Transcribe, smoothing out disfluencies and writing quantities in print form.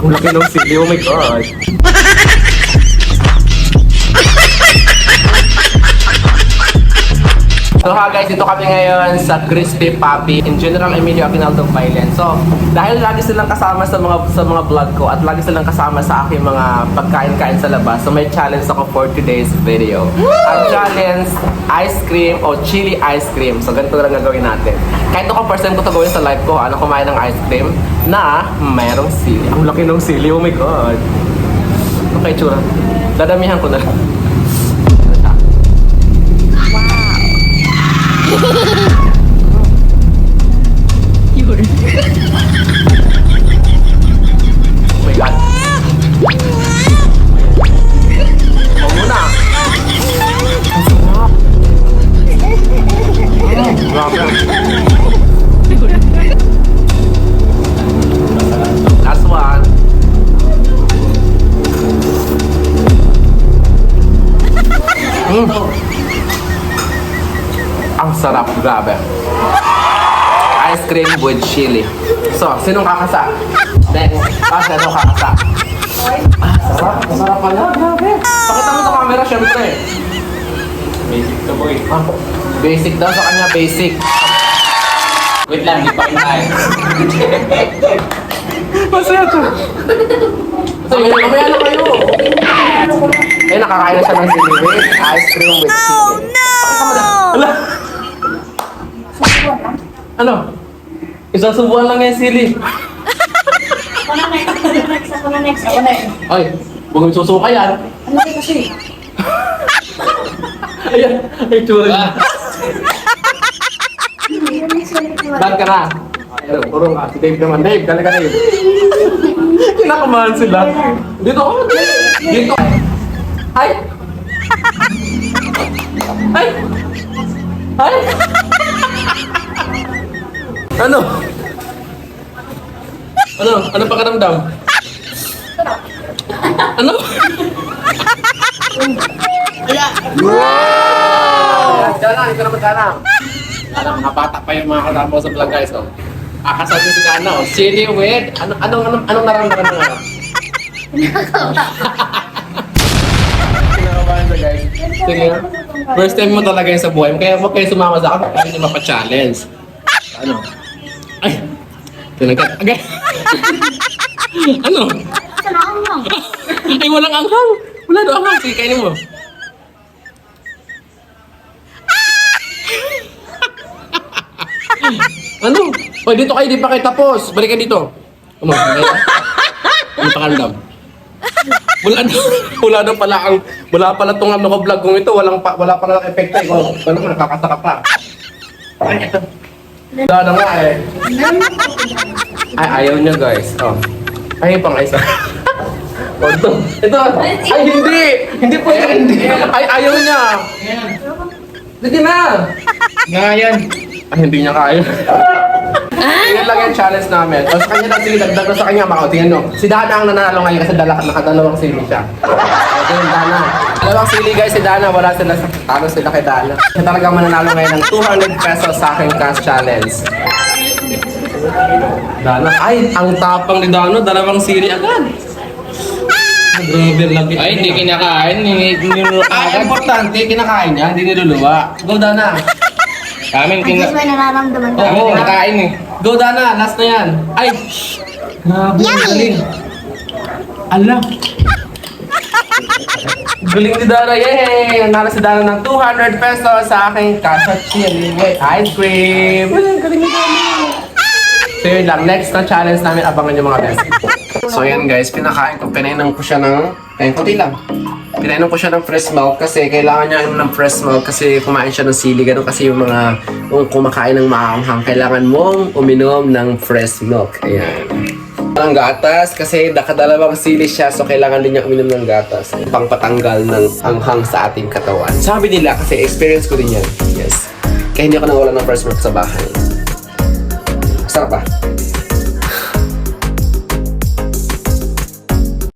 Ang laki ng sili, oh my God. So ha guys, dito kami ngayon sa Crispy Papi in General Emilio Aguinaldo Pailen. So, dahil lagi silang kasama sa mga vlog ko at lagi silang kasama sa aking mga pagkain-kain sa labas, so may challenge ako for today's video. Ang challenge, ice cream o chili ice cream. So, ganito lang gagawin natin. Kahit ako first time ko ito gawin sa live ko, kumain ng ice cream na mayroong sili. Ang laki ng sili, oh my God. Okay, tsura. Dadamihan ko na lang. Yun. Oh my God. Oh muna. Ang sarap. Grabe. Last one. Ang sarap, grabe. Ice cream with chili. So, sinong kakasa? Sinong kakasa? Sarap. Masarap pala, grabe. Pakita mo sa camera, syempre. Basic to boy. Basic daw sa kanya, basic. Wait lang, di pa kinain. Masaya to. So, mamaya na kayo. Nakakain na siya ng sili with ice cream with chili. Oh no! Ano? Isang subuan lang yung sili. Ako na next. Ay, huwag mo susuka yan. Ano kasi? Ayan, ay tsura. Ban ka na. Ayun, puro nga. Si Dave naman. Dave, dali ka Dave. Kinakamahan sila. Dito ako. Dito. Ay! Ay! Ay! Ano? Ano pakiramdam? Ano? Wow! Dana, ikaw naman Dana. Mga bata pa yung mga kasama ko sa vlog guys. Oh. Akasabi si Dana. Oh. Chili with... Anong naramdaman mo nga? Kinakabahan siya guys. Sige. First time mo talaga yun sa buhay mo. Kaya huwag kayo sumama sa akin. Kaya hindi mapa-challenge. Ano? Ay! Tinagat. Agay! Ano? Sana ang lang. Ay, walang anghang. Wala doon anghang. Sige, kainin mo. Ano? O, dito kayo. Di pa kayo tapos. Balik ka dito. Ano? Ano pakiramdam? Wala pala tong vlog kong ito. Wala pala epekto. Ano ka, nakakataka pa. Ay, ito. Wala na nga eh. Ay, ayaw niya guys. Oh. Ay, pang isa. Oh, ito. Ay, hindi. Hindi po yan. Ay, ayaw niya. Sige na. Ngayon. Ay, hindi niya kaya. Tingnan lang yung challenge namin. O, sa kanya lang, sige, dagdag ko sa kanya. Mako, tingnan nyo. Si Dana ang nanalo ngayon kasi nakadalawang sili siya. O, tingnan Dana. Dalawang sili guys, si Dana. Wala sila sa talo sila kay Dana. Siya talagang mananalo ngayon ng 200 pesos sa aking cash challenge. Dana. Ay, ang tapang ni Dana. Dalawang sili agad. Grabe, lagi. Ay, hindi kinakain. Ay, importante, kinakain niya. Hindi niluluwa. Go, Dana. Kaming At least may nararamdaman ko. Kami kinakain eh. Go, Dana! Last na yan! Ay! Grabe, ang galing! Ala! Galing ni Dana! Yay! Nanalo si Dana ng 200 pesos sa aking Casa Chili with ice cream! Ay, galing ni Dana! So yun lang, next na challenge namin, abangan nyo mga best. So yan guys, pinainom ko siya ng... konti lang. Pinainom ko siya ng fresh milk kasi kailangan niya ng fresh milk kasi kumain siya ng sili. Ganun kasi yung mga kumakain ng maanghang. Kailangan mong uminom ng fresh milk. Ayan. Ang gatas kasi nakadalawang sili siya so kailangan din niya uminom ng gatas. Pangpatanggal ng anghang sa ating katawan. Sabi nila kasi experience ko din yan. Yes. Kaya hindi ako nawala ng fresh milk sa bahay. Sarap ba?